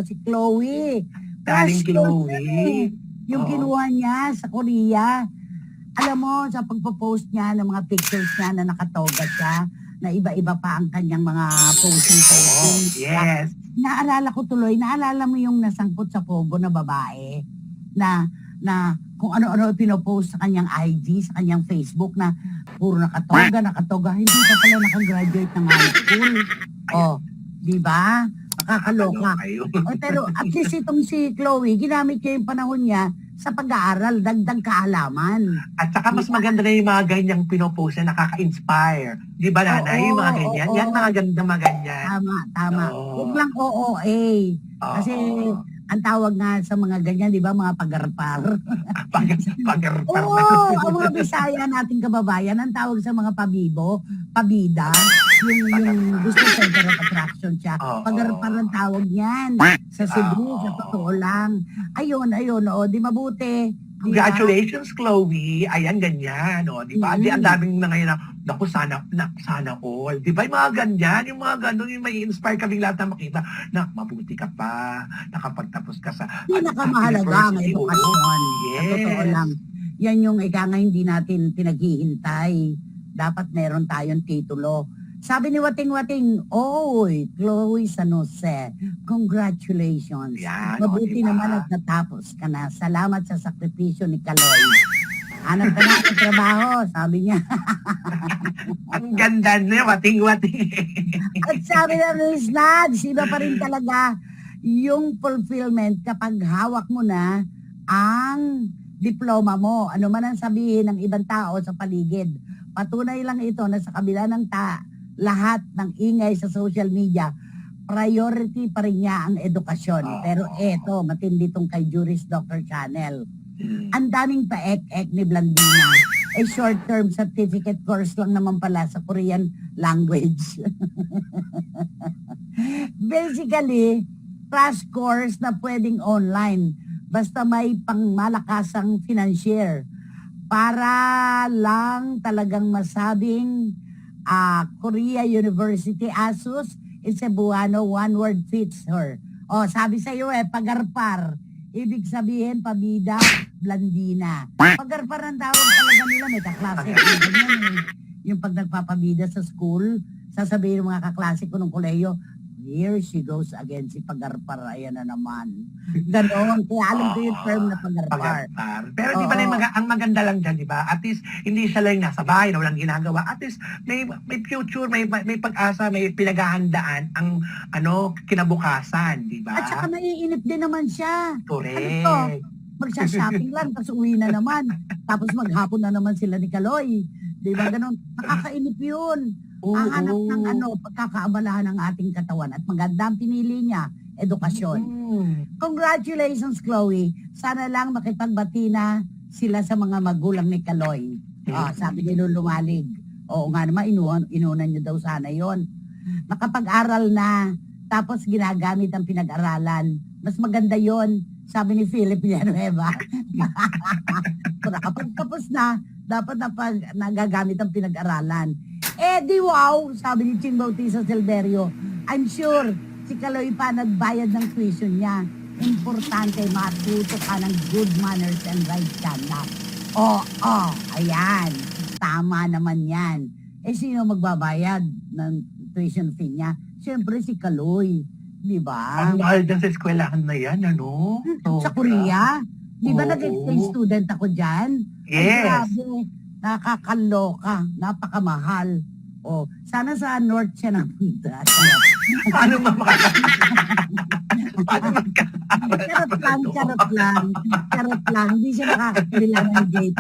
si Chloe. Daling Crush ko siya Chloe. Yung Oo. kinuha niya sa Korea. Alam mo, sa pagpo-post niya ng mga pictures niya na nakatoga siya, na iba-iba pa ang kanyang mga posting. Yes. Naalala mo yung nasangkot sa pogo na babae na kung ano-ano pinopost sa kanyang IG, sa kanyang Facebook na puro nakatoga. Hindi pa pala nakagraduate ng high school. Oh, di ba? Nakakaloka. Pero at least itong si Chloe, ginamit niya yung panahon niya sa pag-aaral, dagdag kaalaman. At saka mas maganda na yung mga ganyang pinopost na nakaka-inspire. Di ba, Nanay? Yung mga ganyan. Yan, mga ganda mga ganyan. Tama. Huwag lang OOA. Kasi ang tawag nga sa mga ganyan, di ba, mga pagarpar. Pagarpar. Oo, ang mga Bisaya nating kababayan, ang tawag sa mga pabida, yung gusto center of attraction siya. Pagarpar ang tawag niyan. Sa Cebu, sa totoo lang. Ayun, di mabuti. Congratulations, Chloe. Ayan, ganyan. Di ba? Ang daming na ngayon na, naku, sana all. Di ba? Yung mga ganyan, yung mga gano'n, yung may inspire kaming lahat na makita na mabuti ka pa, nakapagtapos ka sa pinakamahalaga ang edukasyon. Yes. Sa totoo lang. Yan yung ika nga hindi natin pinaghihintay. Dapat meron tayong titulo. Sabi ni Wating-Wating, oy, Chloe San Jose, congratulations. Yan, Mabuti diba? Naman at natapos ka na. Salamat sa sakripisyo ni Kaloy. Hanap ka na ng trabaho, sabi niya. Ang ganda niya, Wating-Wating. At sabi na Miss Nads, iba pa rin talaga yung fulfillment kapag hawak mo na ang diploma mo. Ano man ang sabihin ng ibang tao sa paligid. Patunay lang ito na sa kabila ng lahat ng ingay sa social media, priority pa rin niya ang edukasyon. Pero eto, matindi tong kay Juris Dr. Channel. Ang daming paek-ek ni Blandina. Short-term certificate course lang naman pala sa Korean language. Basically, crash course na pwedeng online. Basta may pangmalakasang financier. Para lang talagang masabing Korea University ASUS in Cebuano, one word fits her. Sabi sa iyo pagarpar. Ibig sabihin, pabida, Blandina. Pagarpar ang tawag talaga nila, may kaklase. Yung pag nagpapabida sa school, sasabihin ng mga kaklase ko ng koleyo, here she goes again, si pagarpar, ayan na naman. Ganon, kaya alam ko yung term na pagarpar. Pero di ba ang maganda lang dyan, di ba? At least, hindi siya lang nasa bahay na walang ginagawa. At least, may future, may pag-asa, may pinaghahandaan ang kinabukasan, di ba? At saka naiinip din naman siya. Correct. Magsha-shopping lang, tapos uwi na naman. Tapos maghapon na naman sila ni Kaloy. Di ba ganon? Nakakainip yun. Hahanap ng pagkakaabalahan ng ating katawan at magandang pinili niya, edukasyon. Congratulations, Chloe. Sana lang makipagbati na sila sa mga magulang ni Kaloy. Sabi ni Lulumalig. Oo nga naman, inunan niyo daw sana yon. Nakapag-aral na, tapos ginagamit ang pinag-aralan. Mas maganda yon, sabi ni Philip Villanueva. Kung nakapagtapos na, dapat nagagamit ang pinag-aralan. Di wow, sabi ni Ching Bautista Silverio, I'm sure si Kaloy pa nagbayad ng tuition niya. Importante matuto ka ng good manners and right conduct. Ayan. Tama naman yan. Sino magbabayad ng tuition fee niya? Siyempre si Kaloy. Di ba? Ang mahal dyan sa eskwelahan na yan, ano? Sa Korea? Di ba nag-exchange student ako dyan? Yes. Ay, grabe. Nakakaloka. Napakamahal. Sana sa North siya napunta. Paano makakaaral? Charot lang. Hindi siya nakakabila ng gate.